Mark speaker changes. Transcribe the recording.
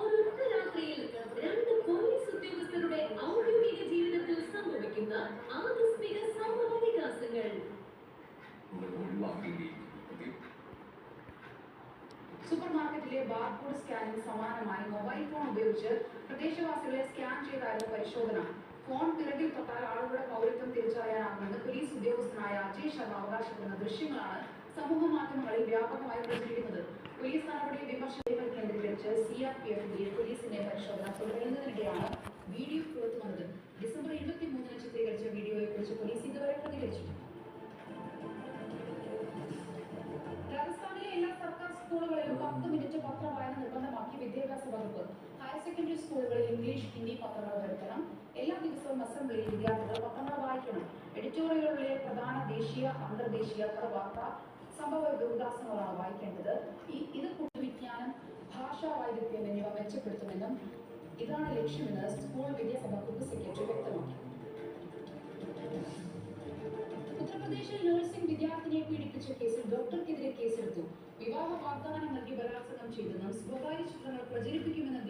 Speaker 1: ഒരൊറ്റ രാത്രിയിൽ രണ്ട് പോലീസ് ഉദ്യോഗസ്ഥരുടെ ഔദ്യോഗിക ജീവിതത്തിൽ സംഭവിക്കുന്ന ആകസ്മിക സംഭവ വികാസങ്ങൾ. സൂപ്പർ മാർക്കറ്റിലെ ബാർകോഡ് സ്കാനിംഗ് സമാനമായി മൊബൈൽ ഫോൺ ഉപയോഗിച്ച് പ്രദേശവാസികളെ സ്കാൻ ചെയ്തായിരുന്നു പരിശോധന. ഫോൺ തിരക്കിൽ തൊട്ടാൽ ആളുകളുടെ പൗരത്വം തിരിച്ചറിയാനാകുമെന്ന് പോലീസ് ഉദ്യോഗസ്ഥനായ അജയ് ശർമ്മ അവകാശപ്പെടുന്ന ദൃശ്യങ്ങളാണ് സമൂഹ മാധ്യമങ്ങളിൽ വ്യാപകമായി പ്രചരിക്കുന്നത്. പോലീസ് നടപടിയെ വിമർശനങ്ങൾ കേന്ദ്രീകരിച്ച് CRPF പോലീസിന്റെ പരിശോധന തുടരുന്നതിനിടെയാണ് വീഡിയോ പുറത്തു വന്നത്. ഡിസംബർ 23 ചിത്രീകരിച്ച വീഡിയോയെ കുറിച്ച് പോലീസ് ഇതുവരെ പ്രതികരിച്ചിട്ടുണ്ട്. രാജസ്ഥാനിലെ എല്ലാ സർക്കാർ സ്കൂളുകളിലും 10 മിനിറ്റ് പത്രവായന നിർബന്ധമാക്കി വിദ്യാഭ്യാസ വകുപ്പ്. ഹയർ സെക്കൻഡറി സ്കൂളുകളിൽ ഇംഗ്ലീഷ്, ഹിന്ദി പത്രങ്ങൾ വരുത്തണം. എല്ലാ ദിവസവും അസംബ്ലിയിൽ വിദ്യാർത്ഥികൾ പത്രങ്ങൾ വായിക്കണം. എഡിറ്റോറിയലുകളിലെ പ്രധാന ദേശീയ, അന്തർദേശീയ വാർത്താ സംഭവ വികാസങ്ങളാണ് വായിക്കേണ്ടത്. ഇത് പൊതുവിജ്ഞാനം, ഭാഷാ വൈദഗ്ധ്യം എന്നിവ മെച്ചപ്പെടുത്തുമെന്നും ഇതാണ് ലക്ഷ്യമെന്ന് സ്കൂൾ വിദ്യാഭ്യാസ വകുപ്പ് സെക്രട്ടറി വ്യക്തമാക്കി. ഉത്തർപ്രദേശിൽ നഴ്സിംഗ് വിദ്യാർത്ഥിനിയെ പീഡിപ്പിച്ച കേസിൽ ഡോക്ടർക്കെതിരെ കേസെടുത്തു. വിവാഹ വാഗ്ദാനം നൽകി ബലാത്സംഗം ചെയ്തെന്നും സ്വകാര്യ ചിത്രങ്ങൾ പ്രചരിപ്പിക്കുമെന്നും